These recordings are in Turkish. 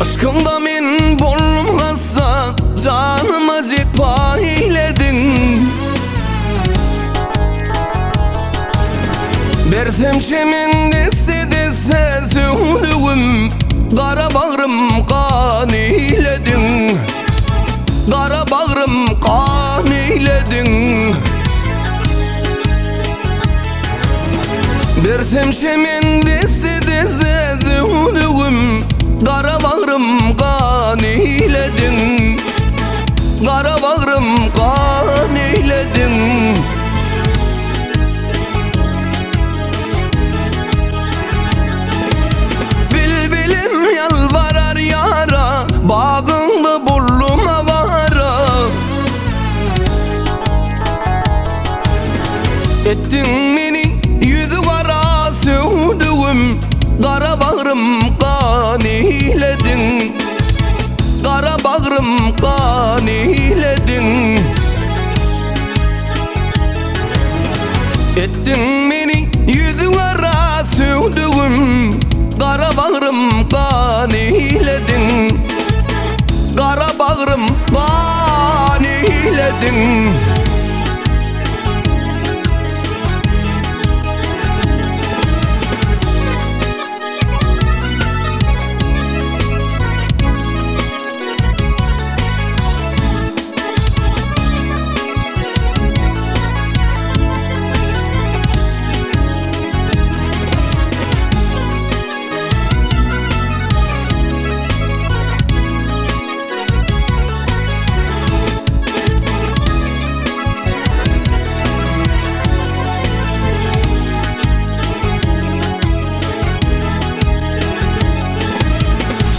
Aşkımda men bolum gassa canıma cefa eyledin. Bersem şemen dese söğülüğüm, kara bağrım kan eyledin. Kara bağrım kan eyledin. Bersem şemen dese söğülüğüm, kara bağrım kan eyledin. Kara bağrım kan eyledin. Bilbilim yalvarar yara, bağında buldum avara. Ettin beni yüzü kara söğüdüğüm, kara bağrım kan eyledin. Kara bağrım kan eyledin. Ettin beni yüzü kara söğüdüğüm, kara bağrım kan eyledin. Kara bağrım kan eyledin.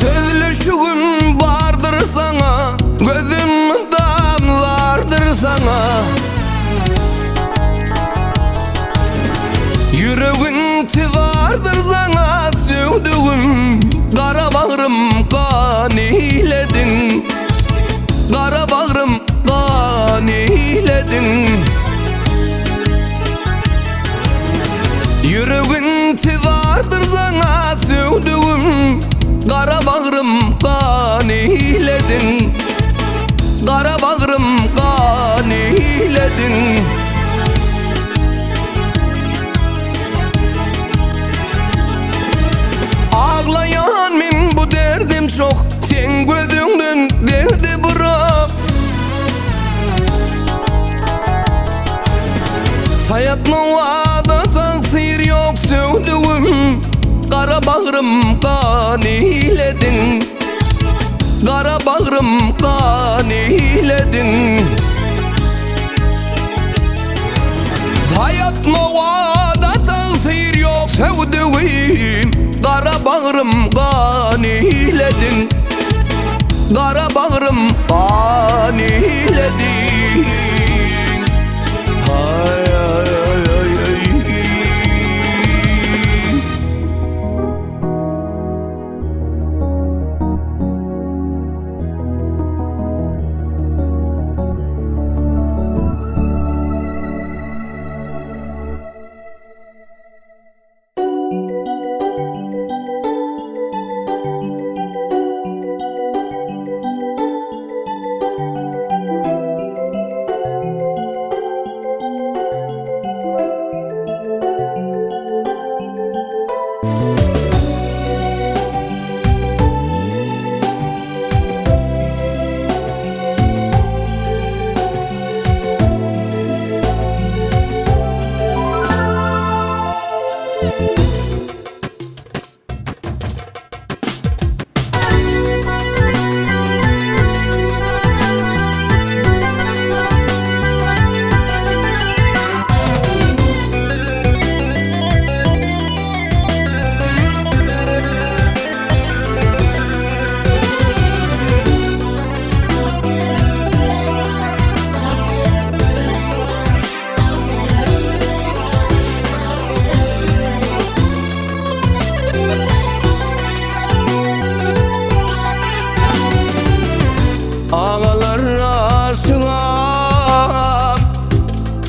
Sözlüşüğüm vardır sana, gözüm damlardır sana. Yüreğin tidardır sana sevdiğim, kara bağrım kan eyledin. Kara bağrım kan eyledin. Yüreğin tidardır sana sevdiğim, kara bağrım kan eyledin. Kara bağrım kan eyledin. Ağlayan men bu derdim çok, sen gözünden derdi bırak. Hayatın vada taksir yok sevdiğim, kara bağrım kan eyledin. Kara bağrım kan eyledin. Hayatın vada taksir yok sevdiğim, kara bağrım kan eyledin. Kara bağrım kan eyledin. Hay hay hay hay.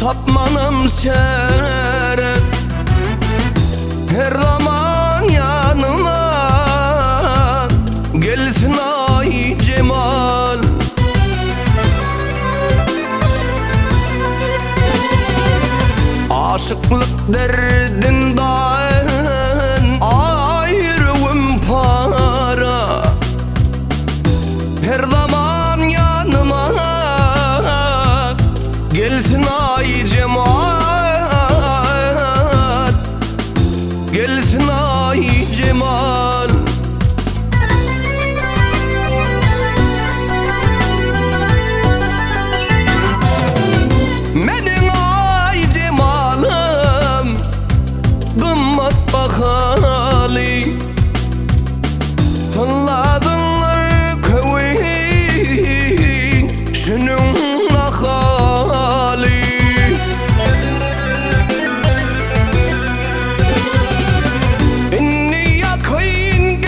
Tapmanım seni her zaman yanıma, gelsin ay cemal. Aşıklık derdinden ayrılım para, her zaman yanıma, gelsin ay cemal, gelsin ay cemal. Menin ay cemalım kımmat bahalı, tınladınlar köyü şunun hali. İnni yakın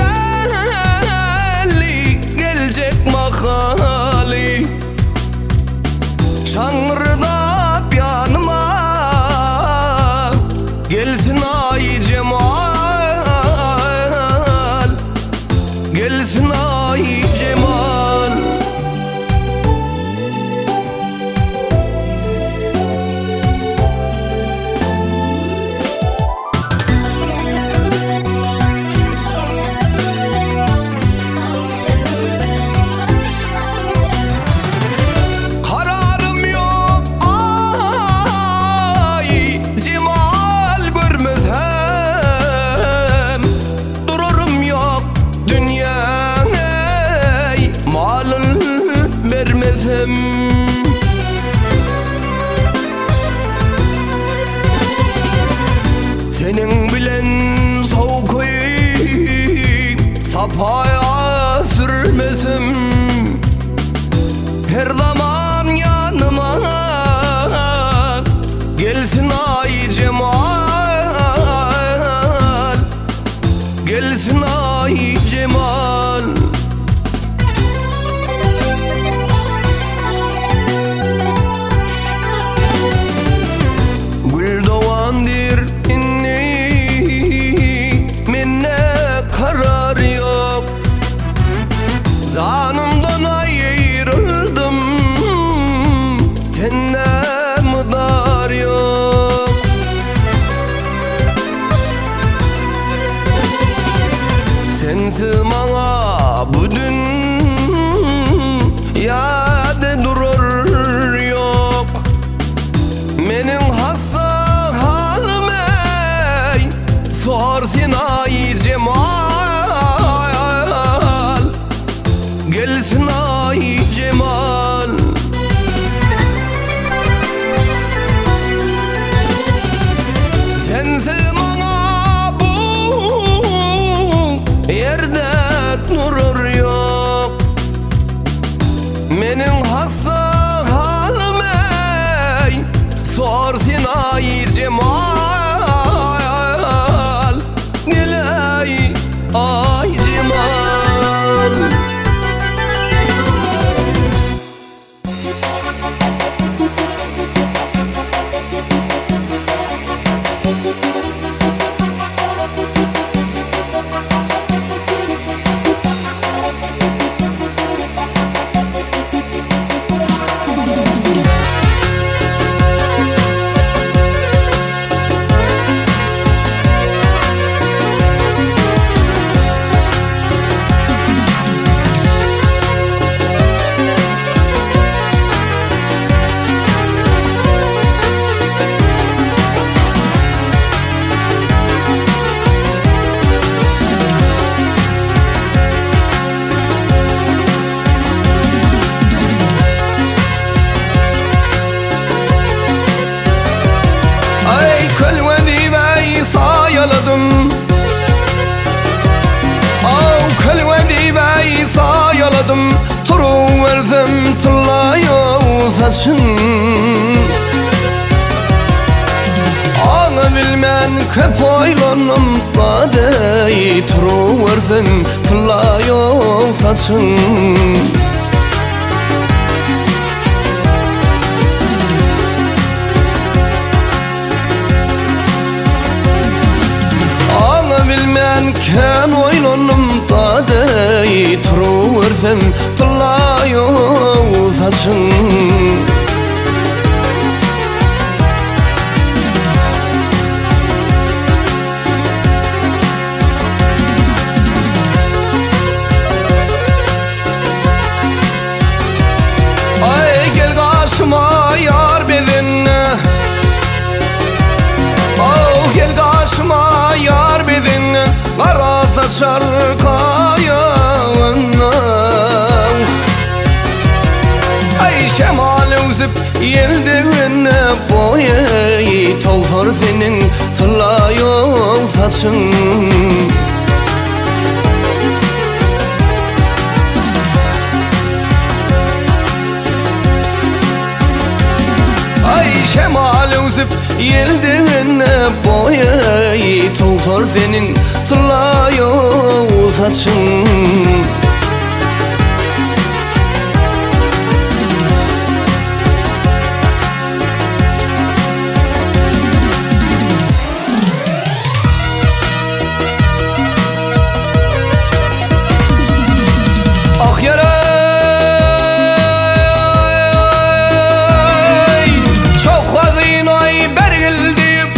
gelecek mahali, Şanrı'da yanıma, gelsin ay cemal, gelsin ay cemal. Kararım yok ay cemal görmezem, dururum yok dünya ey malın vermezem. Senin bilen soğuk safaya sürmezim, her zaman yanıma, gelsin ay cemal, gelsin ay cemal. Gül doğandır inni, minne karar yok, zanımdan ayrıldım, tenne mıdar yok. Sensiz bana bu dünyada durur yok, menin hassa halim ey sorsin ay cemal, gelsin ay cemal. Sensiz bana bu yerde durur yok, menin hassa halim ey sorsin ay cemal, geley ay cemal. oyladım, turuverdim tıllayo saçın. Anı bilmen köp oylanım dadey, turuverdim tıllayo saçın. Bilmen ken oylanım dadey, turuverdim tıllayo saçın. Ay gel karşıma yar bedin, oh gel karşıma yar bedin, kara saçar kayağına. Ay şemali uzip yeldivine boyayı, tolhor senin tıllayo saçın. Ay şemali uzip yeldivine boyayı, tolhor senin tıllayo saçın. Ah yaray, çok hazinoy berildim.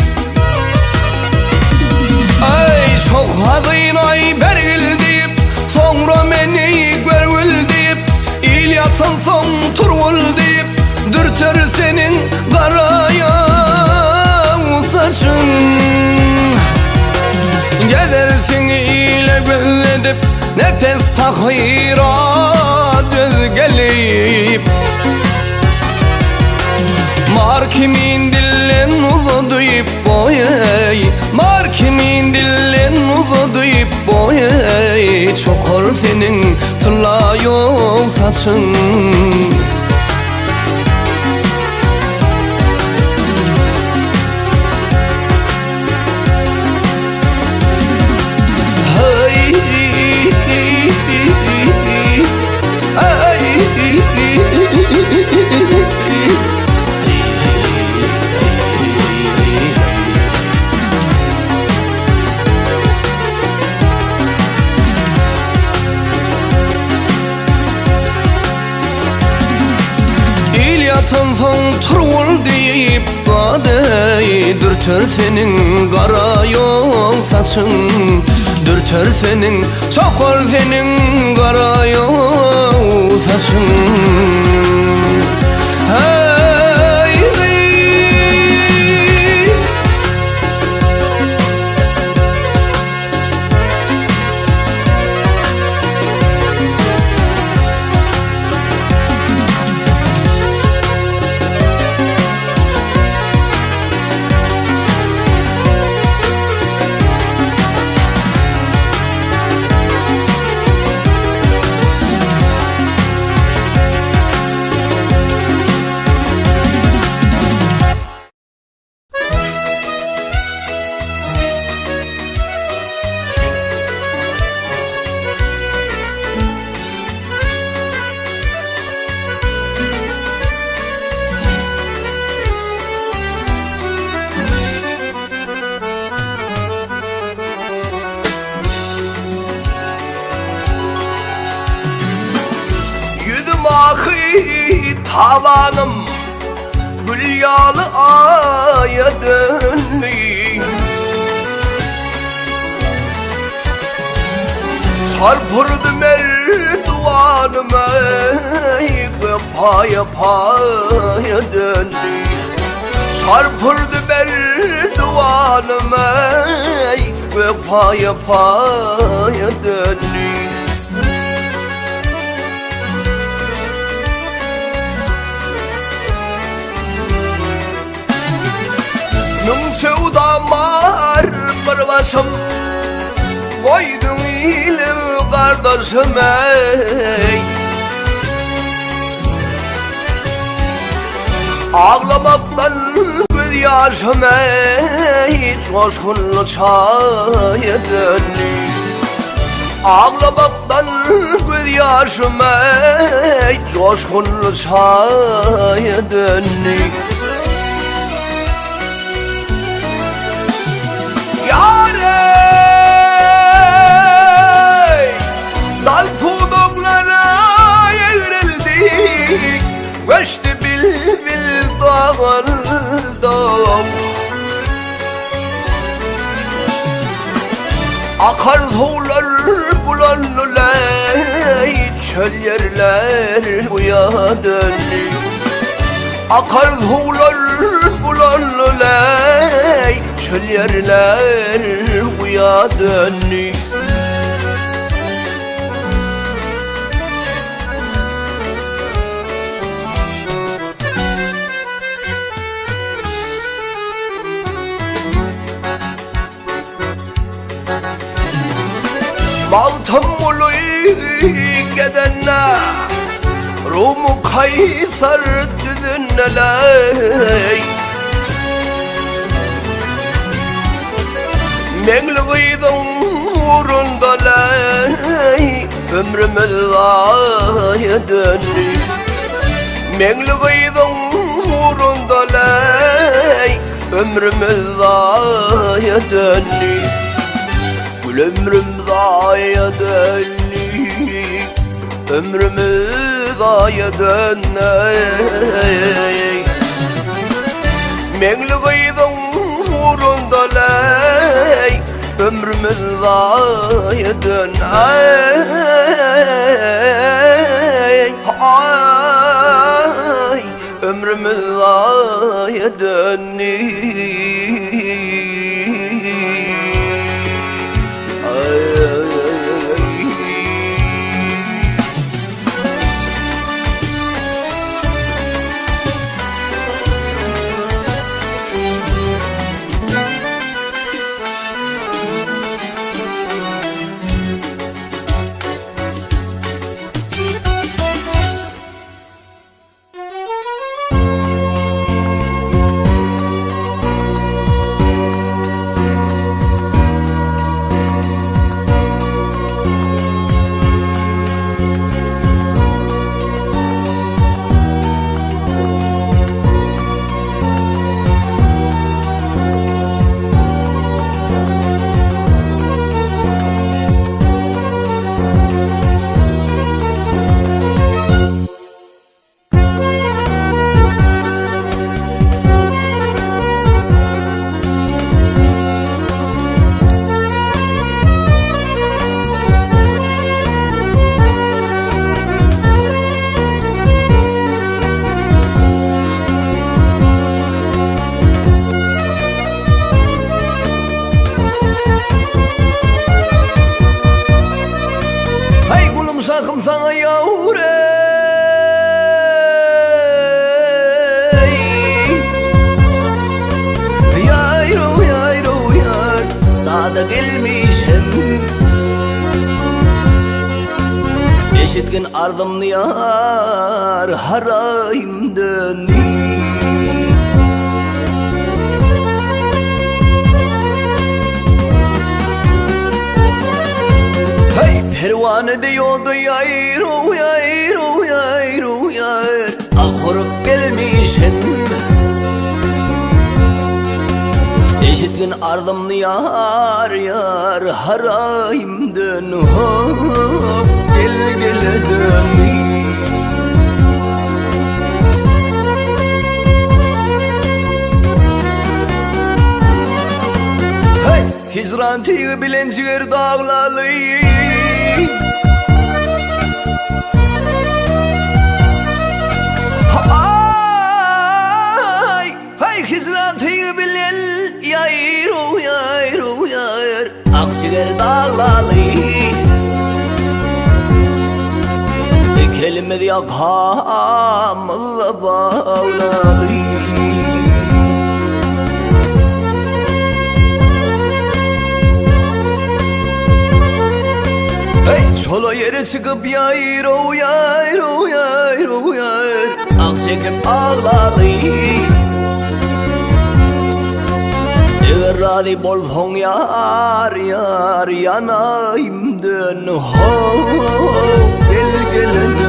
Ay çok hazinoy berildim, sonra meni görüldüm. İl yatan son turvuldum, dürter senin karaya saçın. Gezersin ile gözledip, nefes tahira düz gelip. Mar kimin dillen uzadıyıp boyay, mar kimin dillen uzadıyıp boyay, çokar senin tıllayo saçın. Yatan son turul deyip dadey, dürter senin kara yol saçın. Dürter senin, çokar senin kara yol saçın. Hey, hey. Tavanım gül yağlı aya döndü. Çarpırdı merdivanım ey, paya paya döndü. Çarpırdı merdivanım ey, paya paya döndü. Nung sevdam var bir başım, koydum ilim kardeşim ey. Ağlamaktan göz yaşım ey coşkunlu çaya döndü. Ağlamaktan göz yaşım ey coşkunlu çaya döndü. Yâre dal puduklara eğrildik, göçtü bilbil dağıldım. Akar sular bulanlılay, çöl yerler buya döndü. Akar sular bulanlılay, çöl yerler buya döndü. Maltım ulu gidenler Rumu Kaysar düdünneler Mengli gıydın uğrundalar Ömrümüz aya döndü. Mengli gıydın uğrundalar Ömrümüz aya döndü. Ömrüm zaya döndü, ömrümüz zaya döndü. Mengli gıydın uğrundalay, ömrümüz zaya döndü. Ömrümüz zaya döndü. Sakım sana yavrum yayro yayro yar daha da gelmişim. Eşitkin ardımlı yar harayım dönü. Pervane diyordu yayro yayro yayro yar ahırıp gelmişim. Eşitkin ardımlı yar yar harayım dön hop gel gel dön. Hey hicran tiği bilen ciğer dağlalı. Hizratı bilen yayro yayro yar Aksiger dağlalı Kelime yakamla bağlalı. Hey Şola yere çıkıp yayro yayro yayro yayr Ak çekip ağlalıyım Eğer radhi bolson yar yar yanayımdan Ho gel gelenim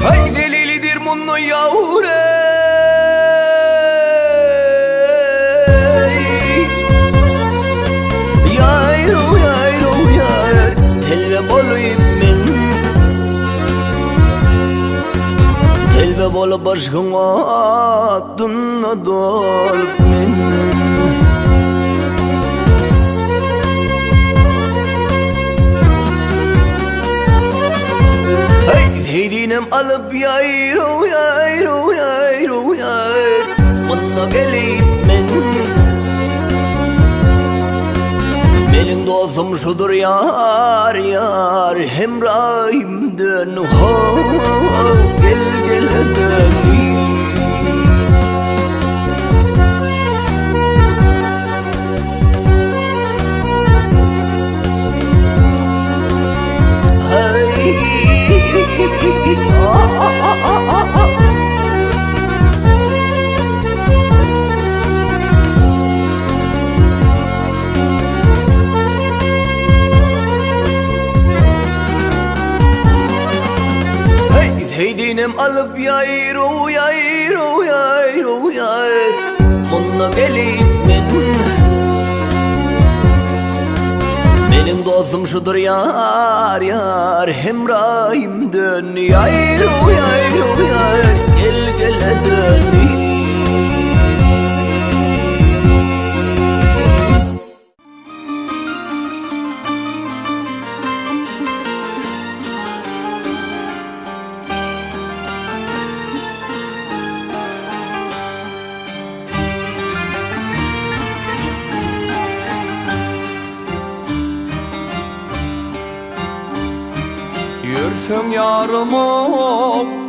Hay delilidir munno yavre Yayro yayro yayr Telve bolayım men Telve bolup aşkına adına dolup men Heydinem alıp yayro yayro yayro yayr Bana gelip men Benim dostum şudur yar yar Hemrahimden ho gel gelenim Heydinem alıp yayro yayro yayro yayr Bana gelip men Benim dostum şudur yar yar Hemrahimden yayro yayro yayr Gel gelenim Yürsen yarıma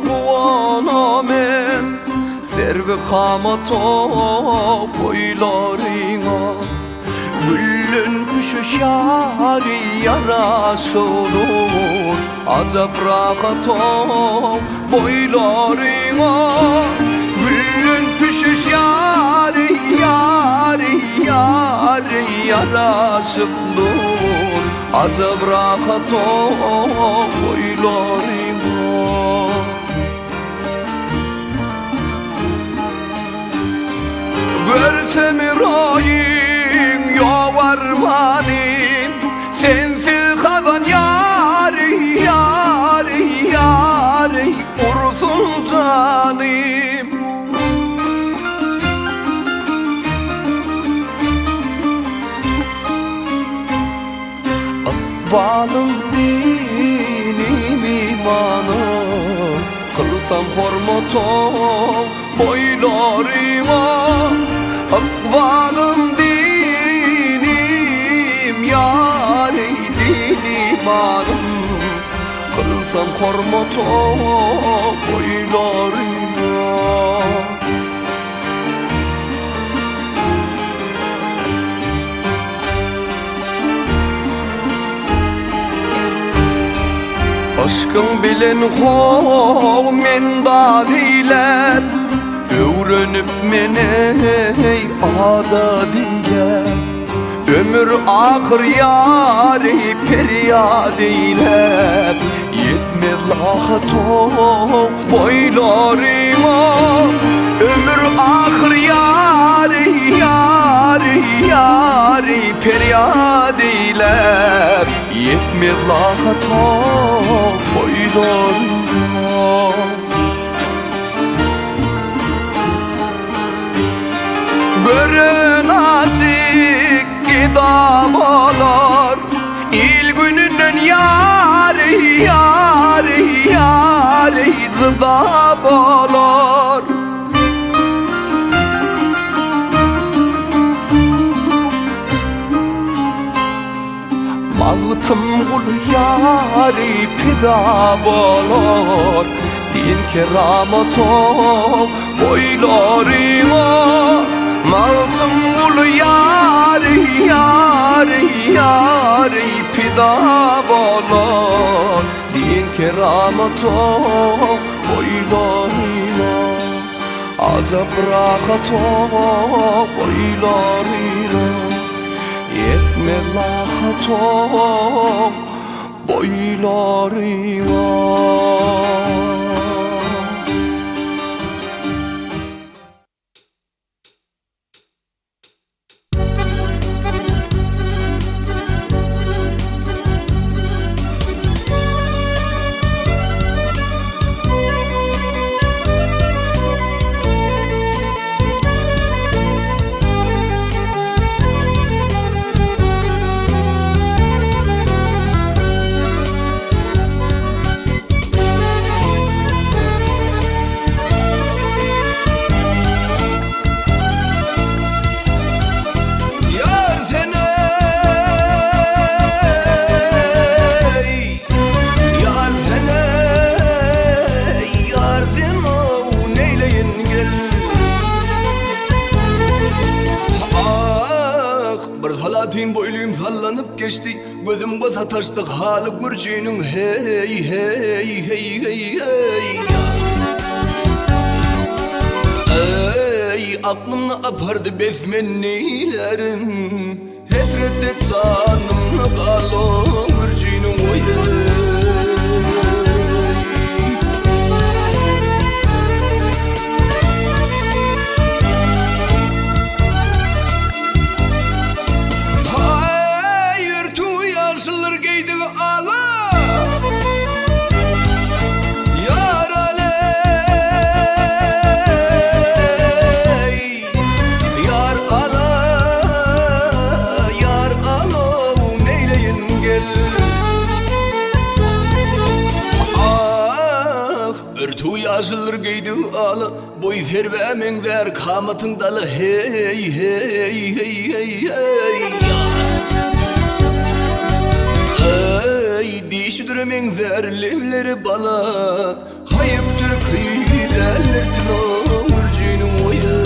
kuvana men Servi kamata boylarına Güllün kuşu şari yarası olur Azap rahata boylarına Güllün kuşu şari yari yari yarası olur Azap rahata boylarına Görsem rayim yavarmanim Sensiz kalan yari yari yari Ursun canim Balım dinim imanım Kılsam hormatom boylarıma Akvalım dinim yâri din imanım Kılsam hormatom boylarıma Aşkın bilen ho men dadiler Öğrenip mene adadiler Ömür ahır yari peryadiler Yetmez lahato boylarıma Ömür ahır yari yari yari peryadiler Yetmez lahato boylarıma Görün asik idam olur İl gününün yari yari yari zındam olur Mağıtım kul yari pidam olur din kerametok boylarına Maltım ulu yari yari yari pida bola din kerametok boylarına Acap rahatok boylarına Yetmez lahatok boylarına Boyluyum sallanıp geçti gözüm basa taştık halı gürcünün hey hey hey hey hey Ey aklımla apardı besmennilerin Hesrette canımla kalı gürcünün oy Yazılır giydi ağla boy zervemin der kamatın dalı hey hey hey hey hey Ey dişdürümün zerlevleri bala hayıptır kıyderlertin o mürcinin oya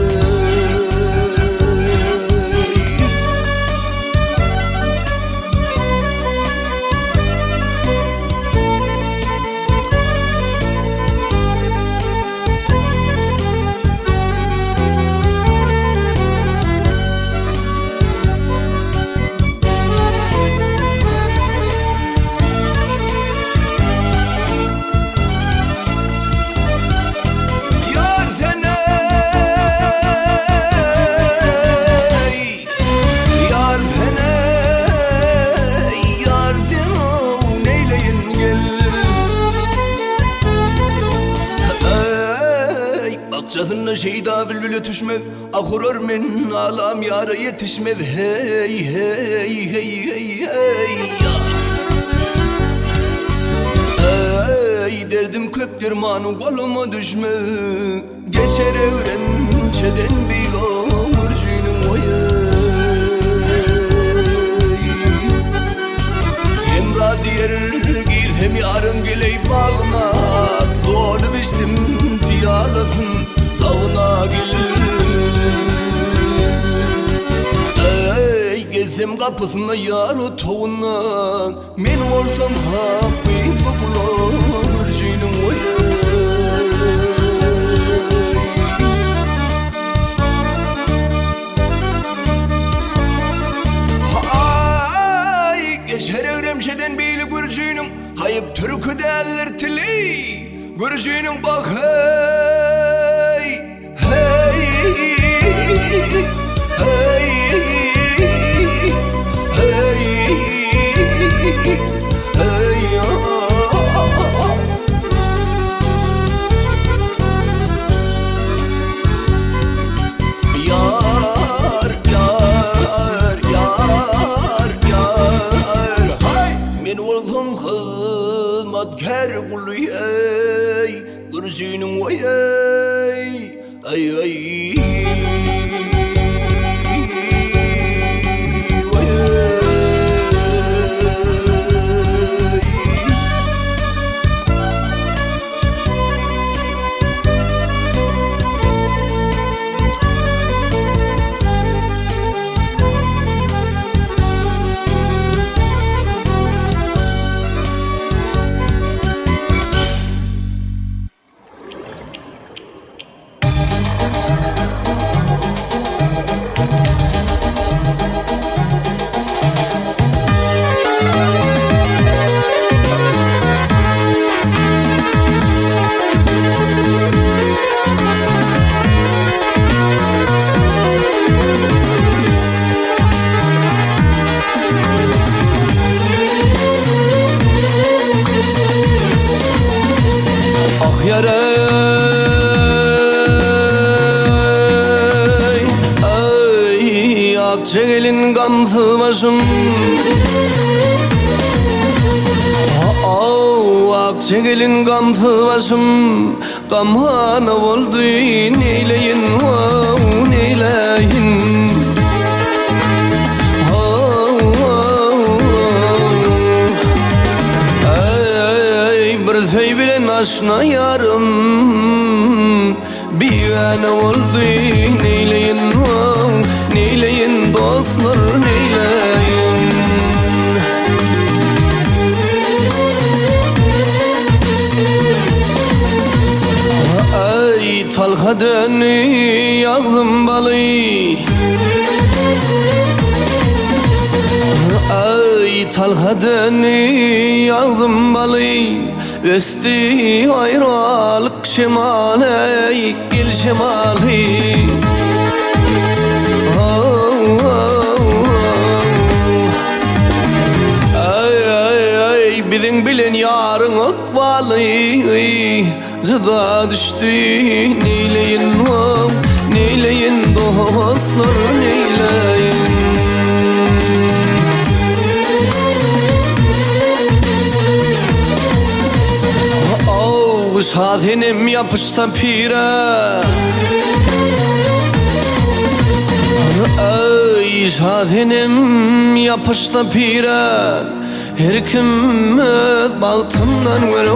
Bahçesinde şeyda bülbülü düşmez Ahurur min alam yara yetişmez Hey hey hey hey hey Ey derdim köp dermanı koluma düşmez Geçer evrençeden bil o mürcünün oya Emrah diyer girsem yarın geley bağına Doğru biçtim diyalasın Savuna gül Ey gezsem kapısına yar o toğuna Men olsam hakkı bakula mürcünün oya Ay geçer evremşeden beyli gürcünün Hayıp türkü derler tili Gürcünün bak hey Hey Hey Hey Hey Yar yar yar yar Hay men oldum hizmetkar kulu ey Gürcünün vay ay ay Ay Akçagelin gamsı başım Akçagelin gamsı başım Gamhana oldu neyleyin neyleyin Bir söy bilen aşna yarım Bivane oldu neyleyin neyleyin dostlar neyleyin Ay talhadan yağdım balı Ay talhadan yağdım balı Östi ayrılık şemali gel şemali Ay bizim bilen yarın akbalı Zıda düştü neyleyin neyleyin dostlar neyleyin Sadenim yapışsa pire Ay sadenim yapışsa pire Her kim öz baltımdan göre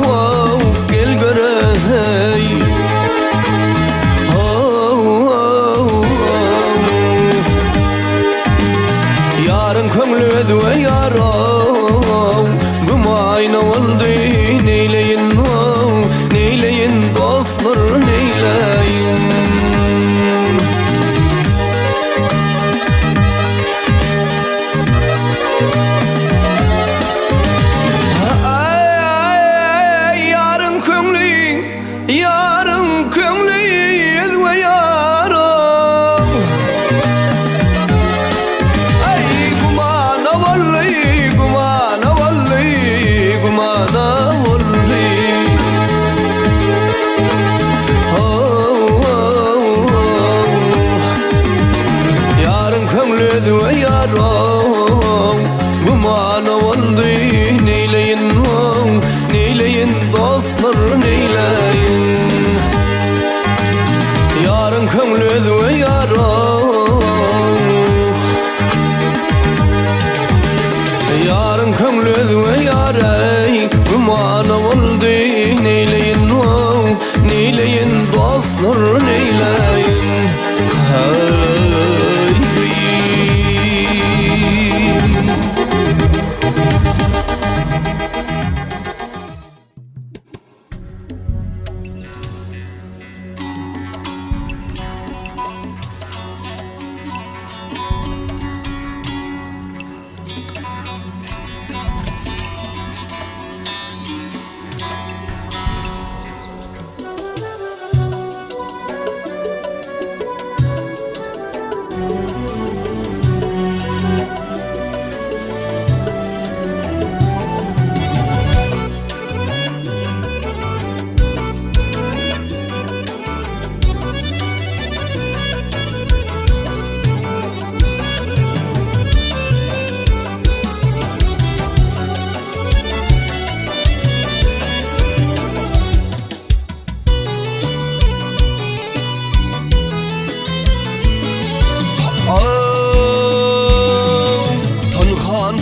gel göre Yarın kömlü ödüve yarım Gumayna oldu neyleyin neyleyin dostlar neyleyin Ay yarın kömlü yarın kömlü ve yarım Ay gumana vallahi gumana vallahi gumana ve yarım Gumana oldu neyleyin neyleyin dostlar neyleyin Yarın kömlü ve yarım Yarın kömlü ve yarım Gumana oldu neyleyin neyleyin dostlar neyleyin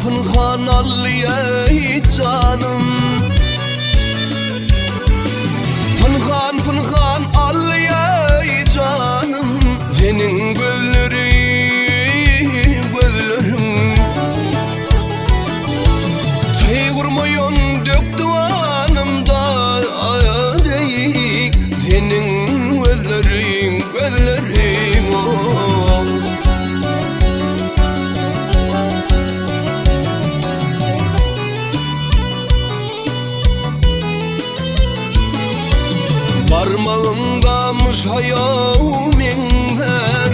Pınhan alliye canım Pınhan alliye canım Senin gözlerin Tey vurmayon döktü anımda deyik Senin gözlerin Parmağımda muşayım enver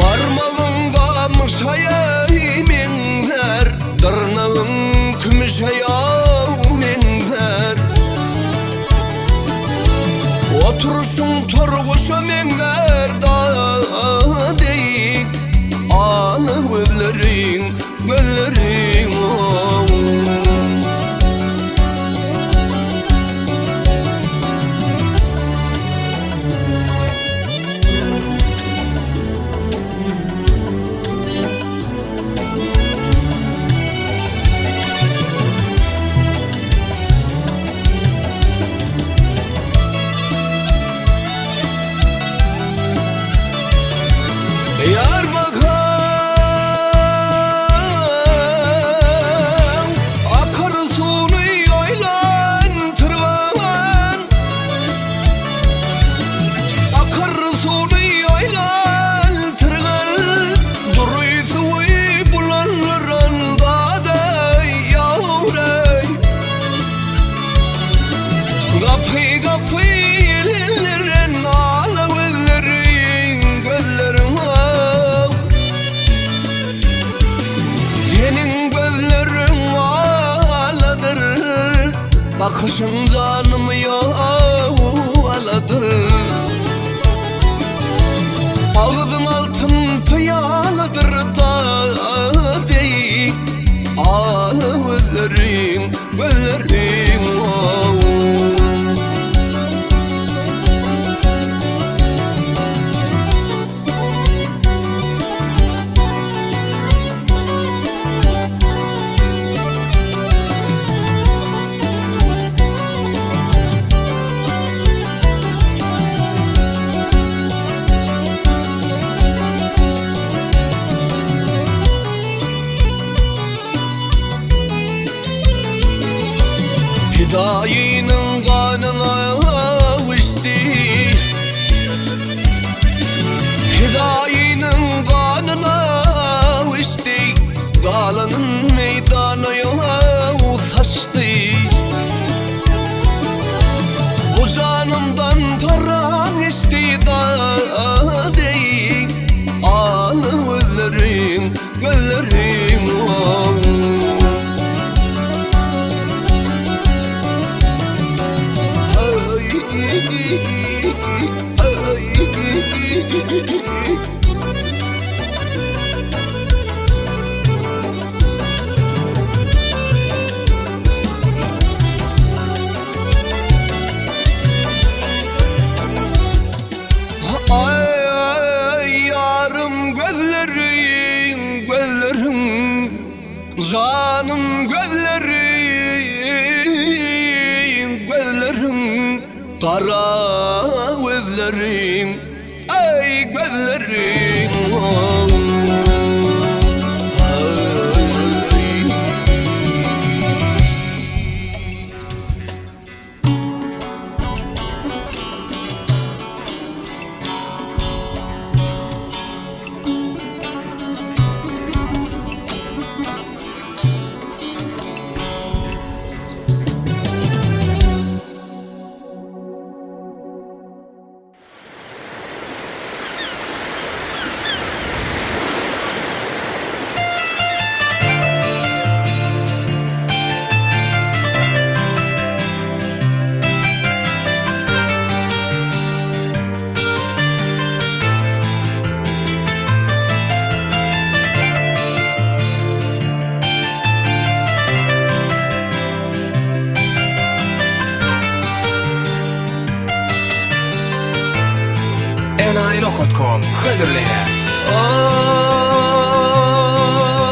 Parmağımda muşayım enver Dırnağım kümüşayım enver Oturuşun torgoşa menlerde değil Ağlı göllerin, göllerin Yar bakan akar sunu yaylan tırvan Akar sunu yaylan tırvan Duruy suyu bulanlarında da yavrey Kapı kapı ellerin ağla gözlerin gözlerin Senin gözlerin ağladır Bakışın canımı yağladır Ağzın altın pıyaladır da değil Ağlı gözlerin, gözlerin Hidayinin kanına uçtu Hidayinin kanına uçtu Dağlanın meydanına saçtı Bu canımdan paran istedi da değil Ağlı gözlerim, gözlerim Ay yarım gözlerin, gözlerin Canım gözlerin, gözlerin Kara gözlerin, ay gözlerin Enayi.com hazırlayın.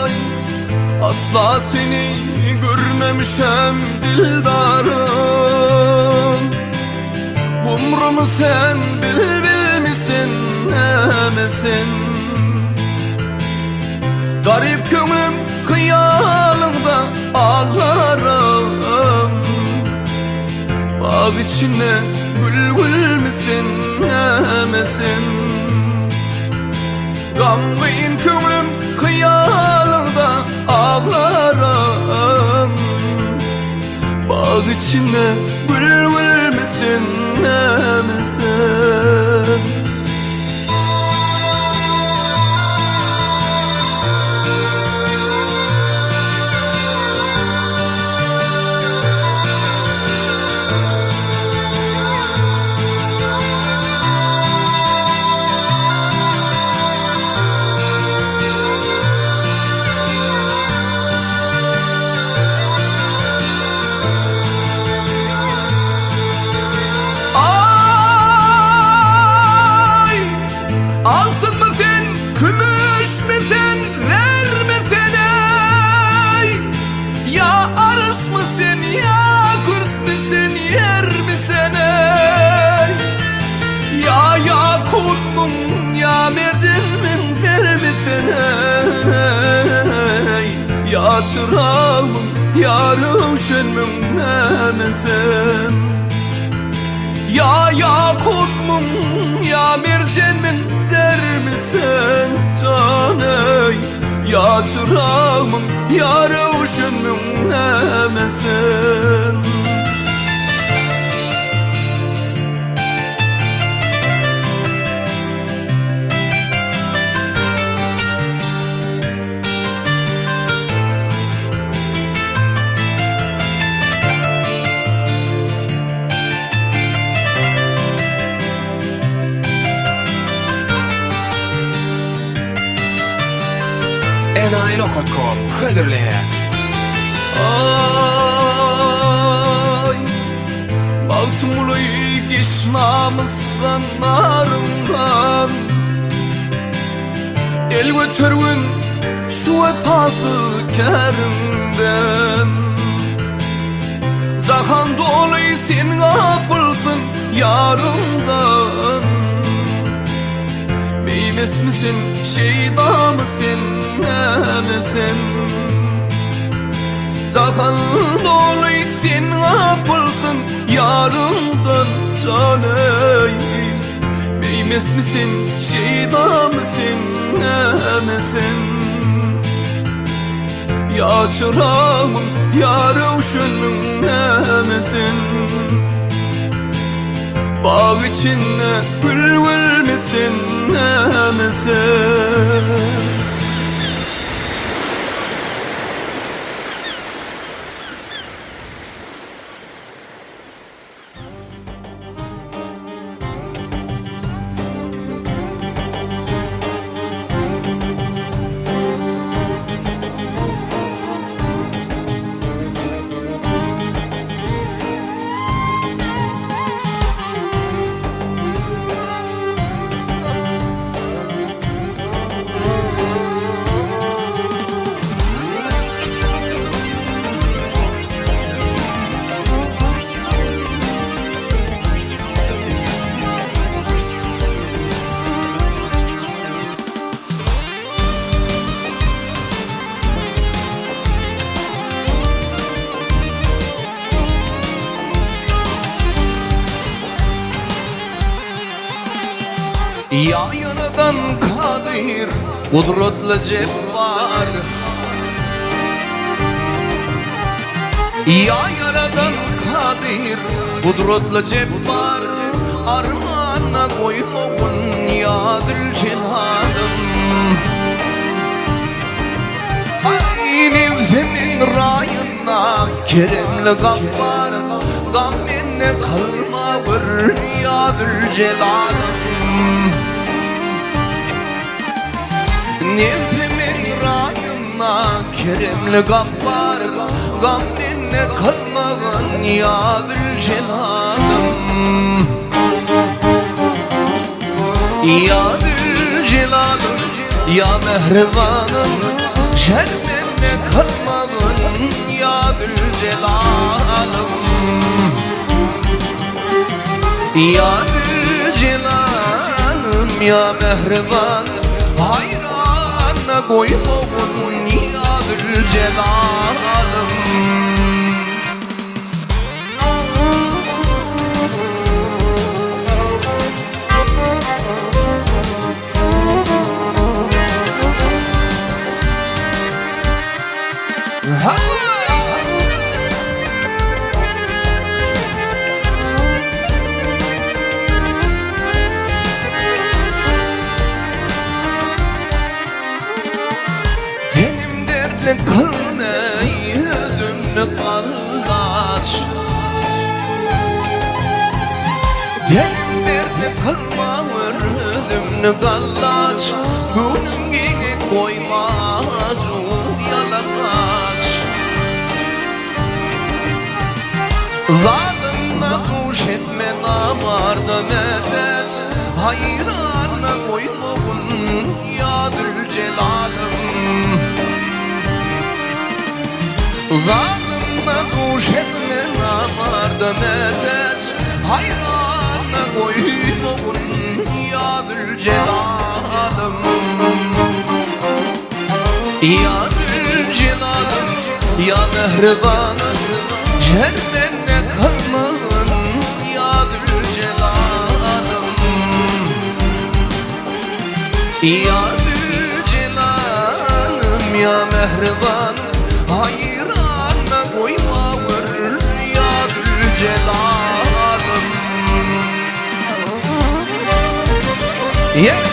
Ay asla seni görmemişem dildarım Umrumu sen bilmisin nemesin Garip gönlüm kıyalımda ağlarım Bağ içine gül gül misin nemesin Gamlıyım gönlüm kıyalımda ağlarım Bağ içine gül gül misin nemesin çırağımın yarı şönmün nemesin. Ya yakutmun ya mercenmin der misin caney? Ya çırağımın yarı şönmün nemesin. Enayi.com Hıdırlayan. Ay, Baltımlı geçmamızsan narından El götürün şu epası kerimden. Zahan dolu sen kapılsın yarından. Beymes misin şeyda mısın nemesin? Zaten dolu sen kapılsın yarından caney. Beymes misin şeyda mısın nemesin? Ya çırağımın yarı uşunmun nemesin? Bağ içinde bülbül misin nemesin? Ya yaradan kadir, kudretli cebbar. Ya yaradan kadir, kudretli cebbar. Armana koymoğun ya Dülcelal'ım. Aynı zemin rayına keremli gaffar. Gamminne kalma bir ya Dülcelal'ım. Nezimin rayına keremli gaffar. Gamminne kalmağın ya Dülcelal'ım. Ya Dülcelal'ım ya mehribanım. Şerminne kalmağın ya Dülcelal'ım. Ya Dülcelal'ım ya mehriban. Hayrana koymoğun ya Dülcelal'ım. Kalmayı ödümlü kallaç. Denim derdi kalmağır ödümlü kallaç. Bunun gibi koymaz o yalakaç. Zalimle kuş etme namarda metes. Hayrana koymoğun ya Dülcelal'ım. Zalimle kuş etme namarda metes. Hayrana koymoğun ya Dülcelal'ım. Ya Dülcelal'ım Ya mehriban şermenne kalman ya Zülcelal'ım. Ya Zülcelal'ım ya mehriban hayranla koyma vır ya Zülcelal'ım. Yeah.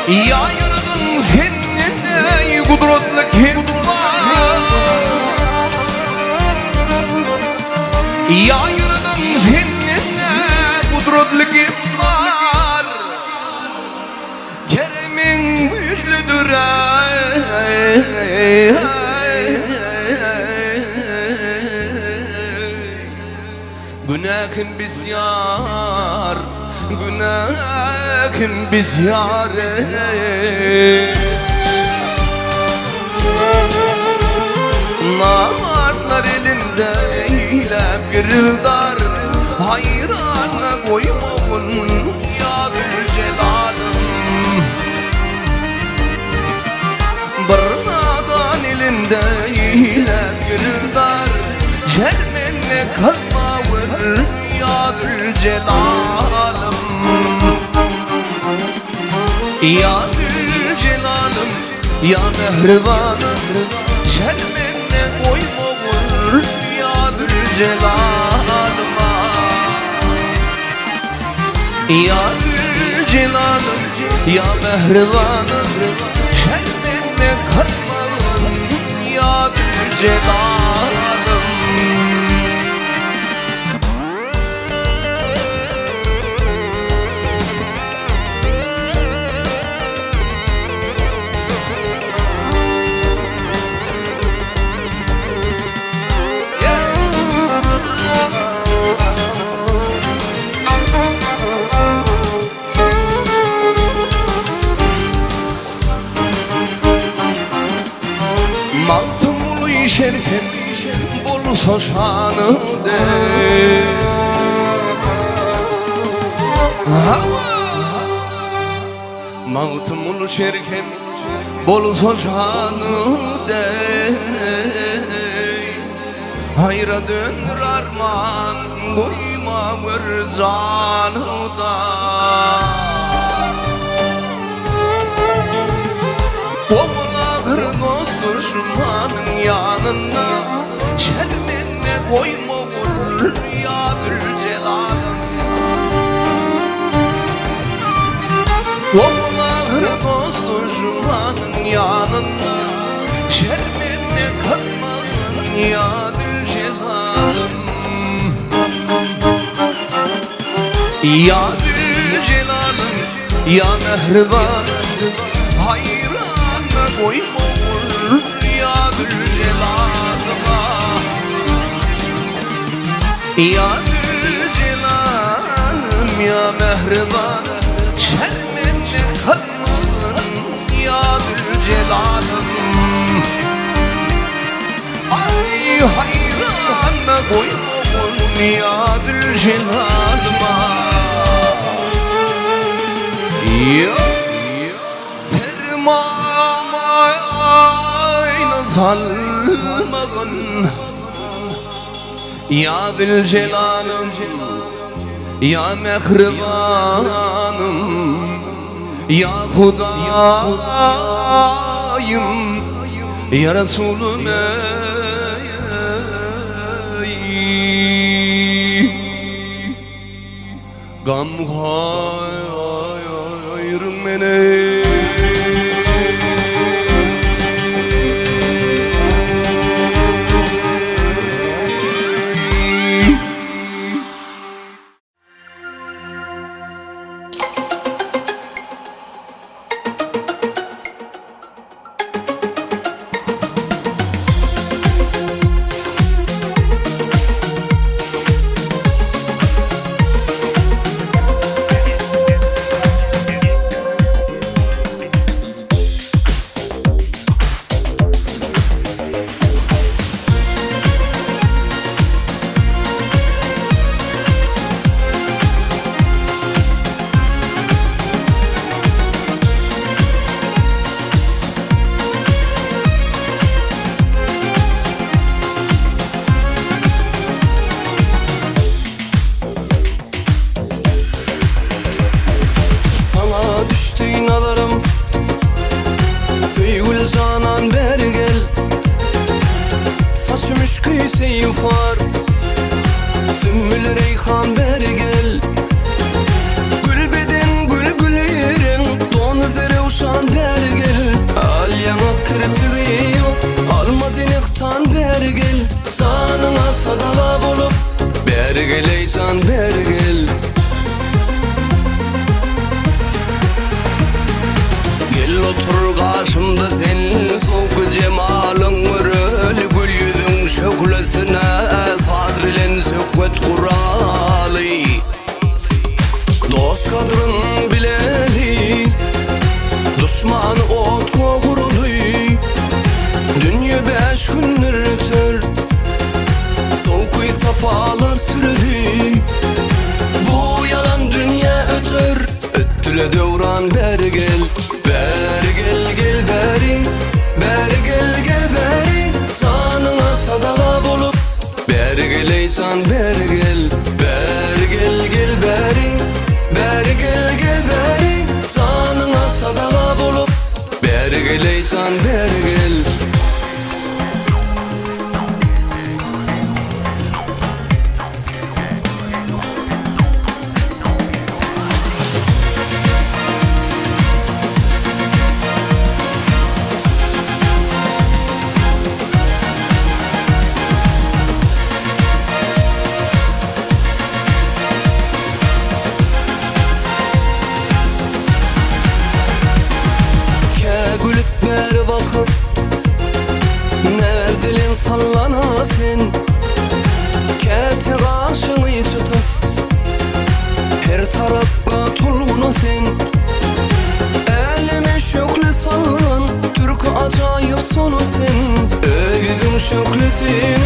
Ya yaradın seninle kudretli kim var? Ya yaradın seninle kudretli kim var? Keremin güçlüdür günahın bisyar, günahın bisyar. Namartlar elinde eylep girdar, hayrana koymamun ya Zülcelal'ım. Bir nadan elinde eylep girdar, şermenne kalmavır ya Zülcelal'ım. Ya Zülcelal'ım ya mehribanım şermenne koyma vur ya Zülcelal'ım. Ya Zülcelal'ım ya mehribanım şermenne kalmavır ya Zülcelal'ım. Maltumulu şerhem bolsa şanı de Maltumulu şerhem bolsa şanı de hayra döndür arman koyma bir canıda. Düşmanın yanına şermenne koyma vur ya Zülcelal'ım. Oğullar dost düşmanın yanına şermenne kalmasın ya Zülcelal'ım. Ya Zülcelal'ım ya mehribanım hayranla koyma ya Zülcelal'ıma. Ya Zülcelal'ım ya mehribanım şermenne kalman ya Zülcelal'ım. Ay hayranla koymamun ya Zülcelal'ıma. Ya termayla salmağın ya Zülcelal'ım ya mehribanım ya Hudayım ya Resulüm gam hayrım beni. düşmüş kıyseyi far. Sümbül reyhan beri gel. Gül beden gül gül yerin, donuz revşan beri gel. Al yana kirpiği yok, almaz inektan beri gel. Sanına sadala bulup beri gel ey can beri gel. Gel otur karşımda sen, soğuk cemalın mırıl. Gül yüzün şöhlesine sadrilen söhbet kuralı. Dost kadrın bileli, düşman ot koğurlu. Dünya 5 gündür ötür, soğuk sapalar süreli. Bu yalan dünya ötür, öttüle devran beri gel. Beri gel gel beri, beri gel gel beri. Sanına sadala bulup beri gel ey can beri gel. Beri gel gel beri, beri gel gel beri. Sanına sadala bulup beri gel ey can beri gel. Beri bakıp nezilin sallanasın. Kete kaşını tutup her tarafka tulgunasın. Elime şökle sallan, Türk acayip sonasın. Ögüdün şöklesini,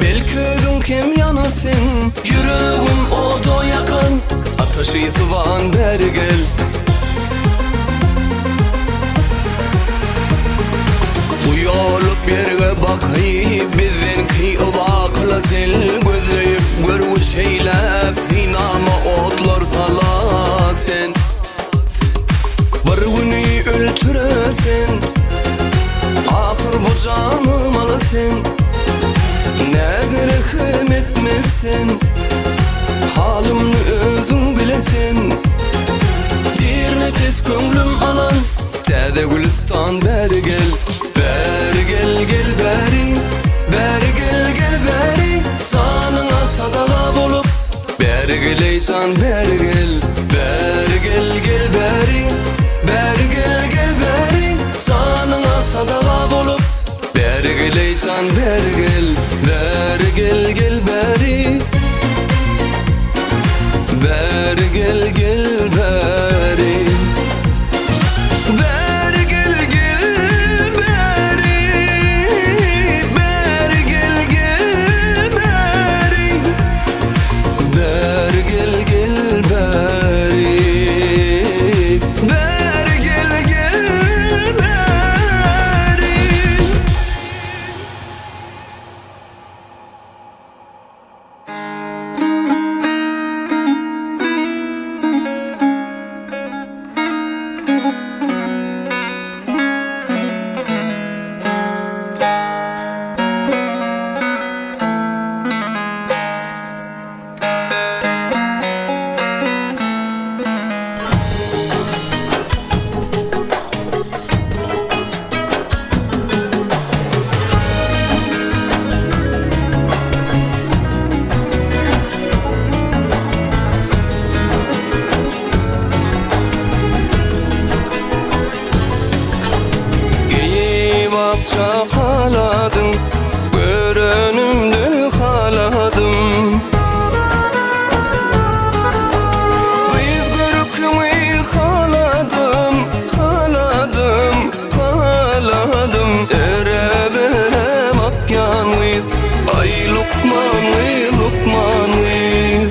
belki ödün kim yanasın. Yüreğim odo yakan, ateşi sıvan beri gel. Uyolup yerge bakayım, bizdenki baklasın. Gözleyip görgü şeylep, sinama otlar salasın. Bir günü öldüresin, ahır bu canım alasın. Ne gerek etmesin, halimni özün bilesin. Bir nefes gönlüm alan, Tede Gülistan beri gel. Beri gel gel beri, beri gel gel beri. Sanına sadala bulup beri gel ey can beri gel. Beri gel gel beri, beri gel gel beri. Sanına sadala bulup beri gel ey can beri gel. Beri gel gel beri, beri gel gel beri. Beri gel gel beri, beri gel gel beri. Beri gel gel beri, beri gel gel beri. Çakaladım, görünümden haladım. Biz görükümü haladım, haladım, haladım. Ere vere bakyan biz, ay Lukman vi, Lukman vi.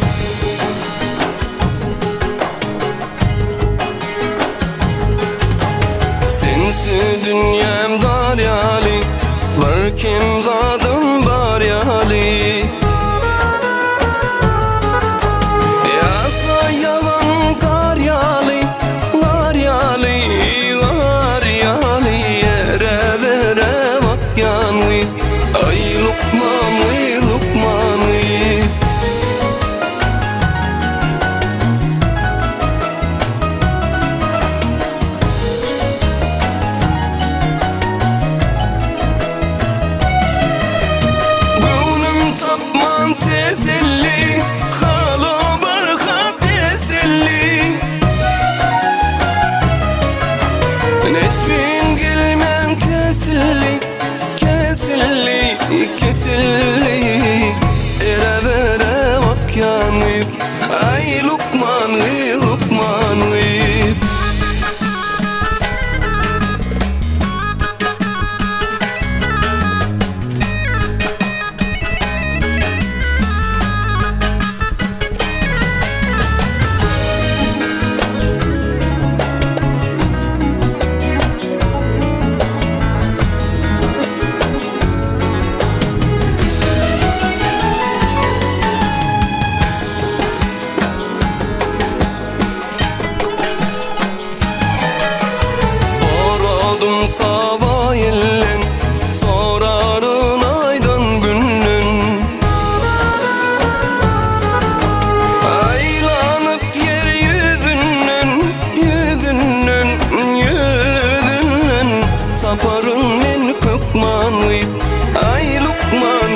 Sensiz dünyam daryali, var kim zadım var yali. Yasa yalan kar yali, var yali, var yali. Yere vere bakyan biz, ay Lukman Lukman, Lukman. Gönlüm tapman teselli, halı barka teselli. Nefsin gelmem kesilli, kesilli, kesilli. Ere vere vakyanı, ay Lukman, Lukman. Sordum sabah yellen, sorarın aydın günün. Aylanıp yeryüzünün, yüzünün, yüzünün. Taparın men kökmanı, ay Lukman,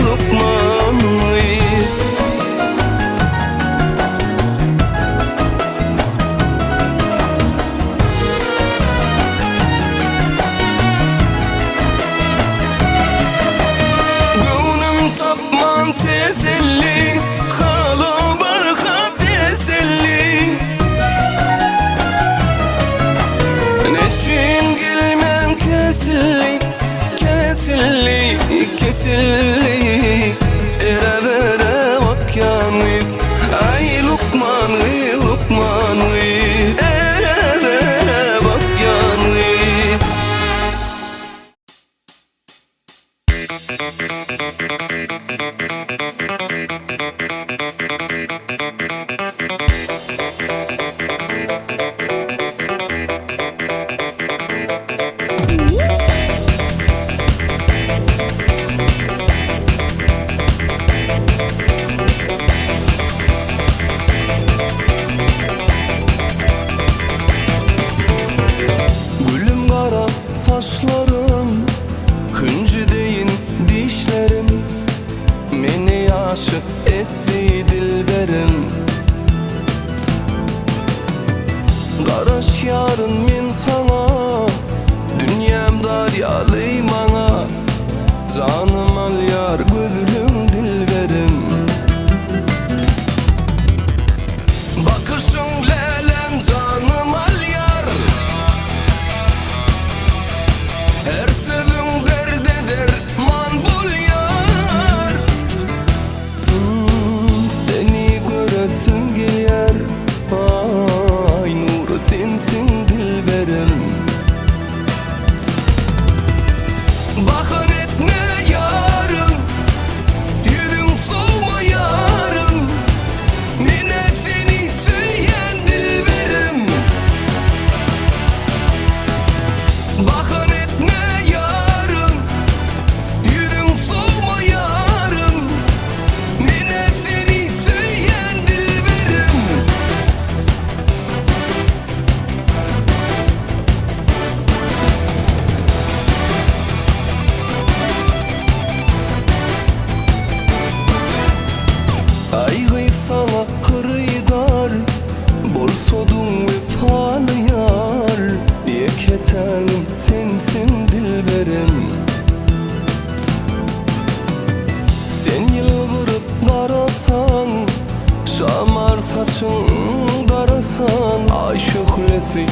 Lukman. Gönlüm tapman teselli, halı barka teselli. Neşin gelmem kesilli, kesilli, kesilli. Ere vere vakyanı, ay Lukman, Lukman. Ere vere vakyanı. Gülüm kara saçların, hıncı deyin dişlerin. Beni aşık etti dilberim. Karış yarın min sana, dünyam daryalı bana. Canım al yar, gözlüm dilberim. Bakışın lelem, canım al yar. Her sözün derde derman bul yar. Seni göresim gelir, ay nuru sensin dilberim. Bakın etme yarım, yüzün soğuma yarım. Mine seni söyleyen dilberim. Bakın etme yarım, yüzün soğuma yarım. Mine seni söyleyen dilberim. Aygı sana hırıydar, borsodun vefalı yar. Yeketenim sensin dilberim. Sen yılgırıp karasan, şamar saçın darasan. Ay şöhresi